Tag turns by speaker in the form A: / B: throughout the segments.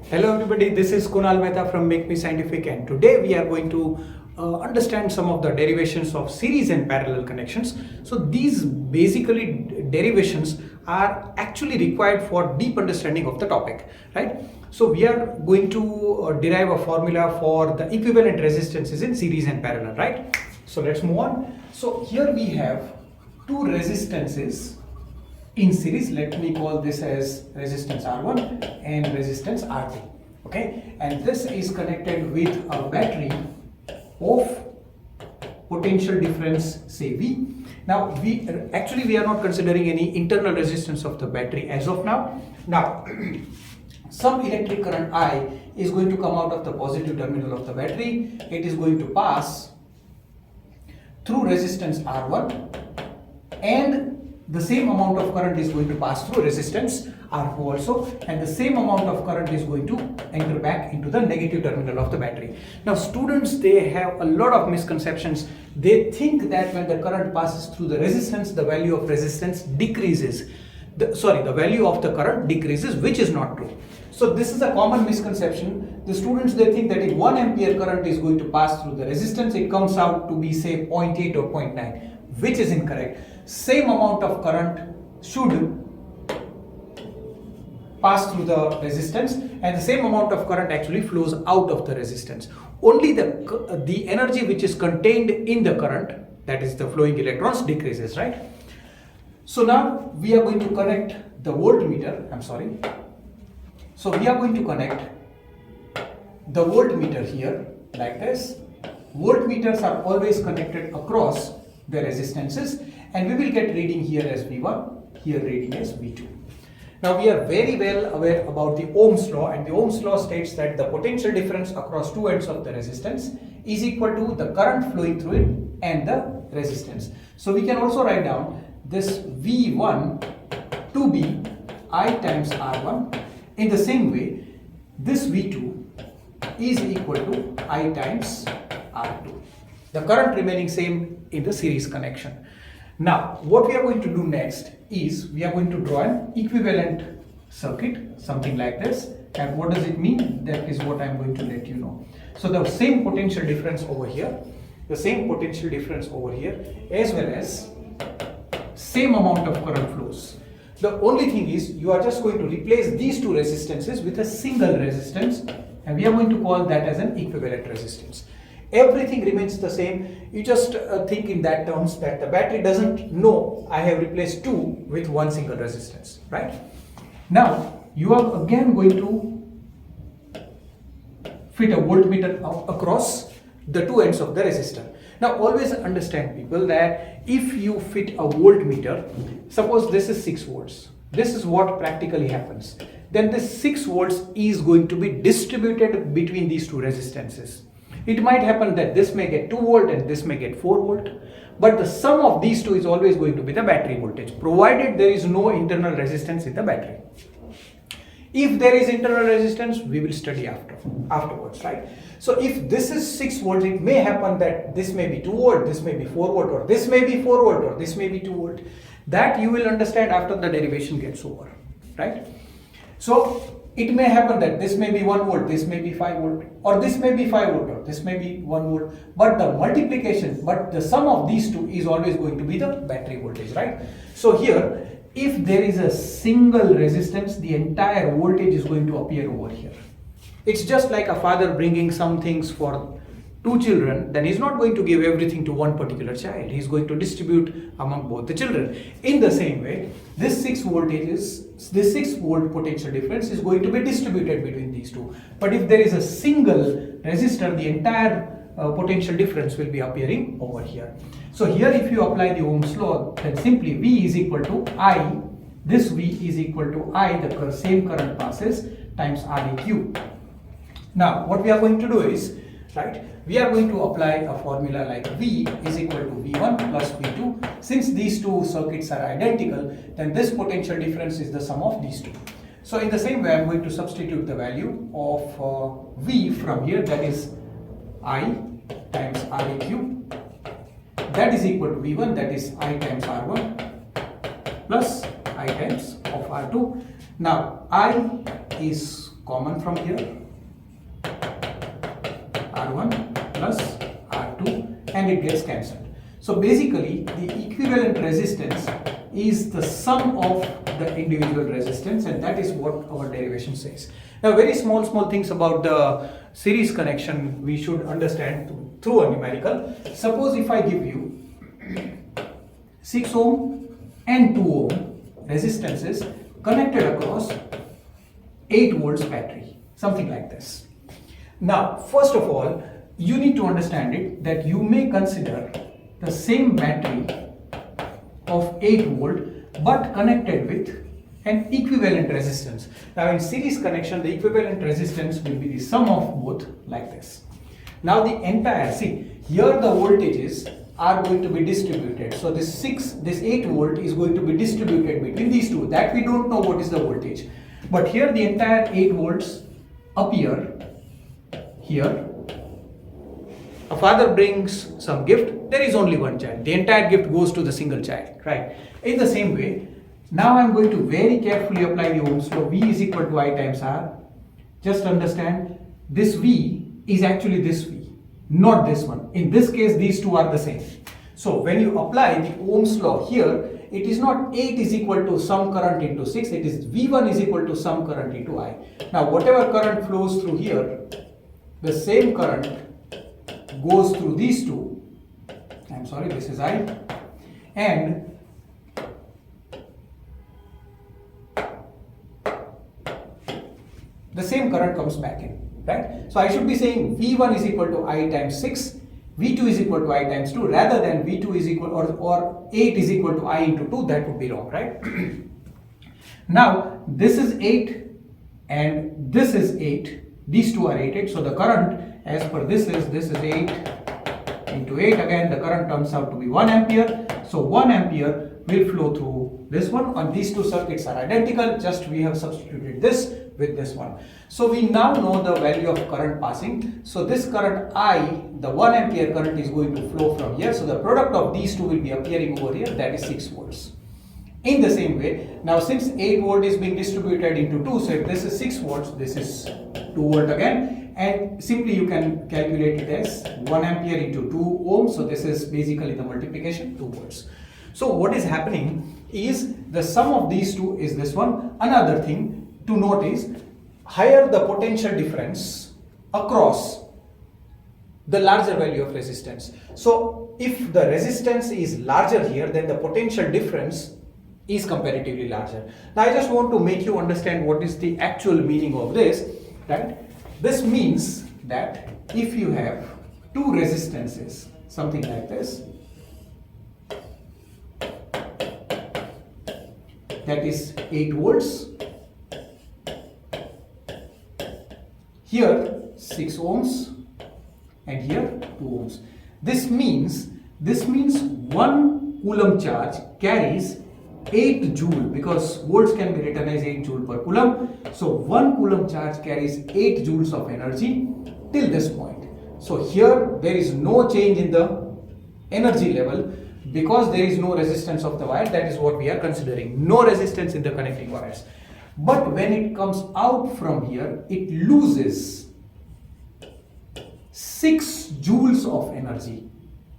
A: Hello everybody, this is Kunal Mehta from Make Me Scientific, and today we are going to understand some of the derivations of series and parallel connections. So these basically derivations are actually required for deep understanding of the topic, right? So we are going to derive a formula for the equivalent resistances in series and parallel, right? So let's move on. So here we have two resistances in series. Let me call this as resistance R1 and resistance R2. Okay, and this is connected with a battery of potential difference, say V. Now we are not considering any internal resistance of the battery as of now. Now some electric current I is going to come out of the positive terminal of the battery. It is going to pass through resistance R1, and the same amount of current is going to pass through resistance R2 also, and the same amount of current is going to enter back into the negative terminal of the battery. Now students, they have a lot of misconceptions. They think that when the current passes through the resistance, the value of resistance decreases. The value of the current decreases, which is not true. So this is a common misconception. The students, they think that if 1 ampere current is going to pass through the resistance, it comes out to be say 0.8 or 0.9, which is incorrect. Same amount of current should pass through the resistance, and the same amount of current actually flows out of the resistance. Only the energy which is contained in the current, that is the flowing electrons, decreases, right? So now we are going to connect the voltmeter. So we are going to connect the voltmeter here like this. Voltmeters are always connected across the resistances, and we will get reading here as V1, here reading as V2. Now we are very well aware about the Ohm's law, and the Ohm's law states that the potential difference across two ends of the resistance is equal to the current flowing through it and the resistance. So we can also write down this V1 to be I times R1. In the same way, this V2 is equal to I times R2. The current remaining same in the series connection. Now, what we are going to do next is we are going to draw an equivalent circuit, something like this. And what does it mean? That is what I am going to let you know. So the same potential difference over here, as well as same amount of current flows. The only thing is you are just going to replace these two resistances with a single resistance, and we are going to call that as an equivalent resistance. Everything remains the same. You just think in that terms that the battery doesn't know I have replaced two with one single resistance, right? Now you are again going to fit a voltmeter across the two ends of the resistor. Now always understand, people, that if you fit a voltmeter, suppose this is 6 volts, this is what practically happens. Then this 6 volts is going to be distributed between these two resistances. It might happen that this may get 2 volt and this may get 4 volt, but the sum of these two is always going to be the battery voltage, provided there is no internal resistance in the battery. If there is internal resistance, we will study afterwards, right? So if this is 6 volts, it may happen that this may be 2 volt, this may be 4 volt, or this may be 4 volt, or this may be 2 volt. That you will understand after the derivation gets over, right? So it may happen that this may be 1 volt, this may be 5 volt, or this may be 5 volt, or this may be 1 volt, but the sum of these two is always going to be the battery voltage, right? So here, if there is a single resistance, the entire voltage is going to appear over here. It's just like a father bringing some things for 2 children, then he's not going to give everything to one particular child. He's going to distribute among both the children. In the same way, this 6 volt potential difference is going to be distributed between these two. But if there is a single resistor, the entire potential difference will be appearing over here. So here, if you apply the Ohm's law, then simply V is equal to I, this V is equal to I, the same current passes, times Req. Now what we are going to do is, right, we are going to apply a formula like V is equal to V1 plus V2. Since these two circuits are identical, then this potential difference is the sum of these two. So in the same way, I am going to substitute the value of V from here, that is I times Req. That is equal to V1, that is I times R1 plus I times of R2. Now I is common from here, R1 plus R2, and it gets cancelled. So basically the equivalent resistance is the sum of the individual resistance, and that is what our derivation says. Now very small things about the series connection we should understand through a numerical. Suppose if I give you 6 ohm and 2 ohm resistances connected across 8 volts battery, something like this. Now first of all you need to understand it that you may consider the same battery of 8 volt but connected with an equivalent resistance. Now in series connection the equivalent resistance will be the sum of both, like this. Now the entire, see here the voltages are going to be distributed. So this 8 volt is going to be distributed between these two. That we don't know what is the voltage. But here the entire 8 volts appear here. A father brings some gift, there is only one child. The entire gift goes to the single child, right? In the same way, now I am going to very carefully apply the Ohm's law. V is equal to I times R. Just understand, this V is actually this V, not this one. In this case, these two are the same. So when you apply the Ohm's law here, it is not 8 is equal to some current into 6, it is V1 is equal to some current into I. Now whatever current flows through here, the same current goes through these two. I'm sorry, this is I, and the same current comes back in, right? So I should be saying V1 is equal to I times 6, V2 is equal to I times 2, rather than V2 is equal or 8 is equal to I into 2. That would be wrong, right? Now this is 8 and this is 8. These two are 8. So the current as per this is 8 into 8. Again the current turns out to be 1 ampere. So 1 ampere will flow through this one, and these two circuits are identical, just we have substituted this with this one. So we now know the value of current passing. So this current I, the 1 ampere current, is going to flow from here. So the product of these two will be appearing over here, that is 6 volts. In the same way, now since 8 volt is being distributed into 2, so if this is 6 volts, this is 2 volt again, and simply you can calculate it as 1 ampere into 2 ohms. So this is basically the multiplication, 2 volts. So what is happening is the sum of these two is this one. Another thing to note is, higher the potential difference across, the larger value of resistance. So if the resistance is larger here, then the potential difference is comparatively larger. Now I just want to make you understand what is the actual meaning of this, right? This means that if you have two resistances, something like this, that is 8 volts, here 6 ohms, and here 2 ohms. This means 1 coulomb charge carries 8 joule, because volts can be written as 8 joule per coulomb. So 1 coulomb charge carries 8 joules of energy till this point. So here there is no change in the energy level, because there is no resistance of the wire. That is what we are considering, no resistance in the connecting wires. But when it comes out from here, it loses 6 joules of energy.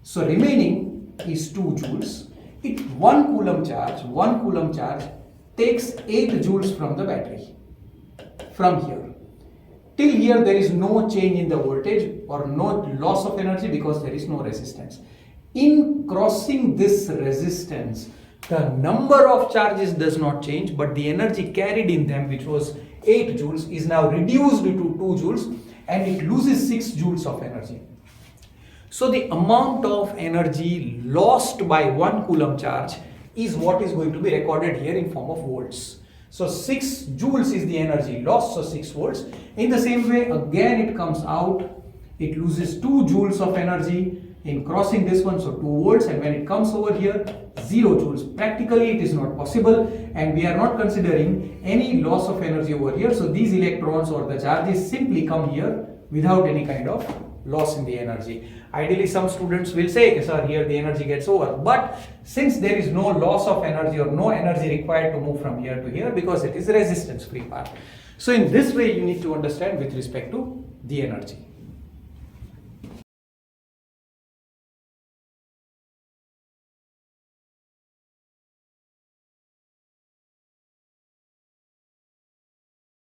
A: So remaining is 2 joules. 1 coulomb charge takes 8 joules from the battery, from here till here. There is no change in the voltage or no loss of energy, because there is no resistance. In crossing this resistance, the number of charges does not change, but the energy carried in them, which was 8 joules, is now reduced to 2 joules, and it loses 6 joules of energy. So the amount of energy lost by 1 coulomb charge is what is going to be recorded here in form of volts. So 6 joules is the energy lost, so 6 volts. In the same way, again it comes out, it loses 2 joules of energy in crossing this one, so 2 volts, and when it comes over here, 0 joules. Practically it is not possible, and we are not considering any loss of energy over here. So these electrons or the charges simply come here without any kind of loss in the energy. Ideally some students will say, sir, here the energy gets over, but since there is no loss of energy or no energy required to move from here to here, because it is resistance free path, So in this way you need to understand with respect to the energy.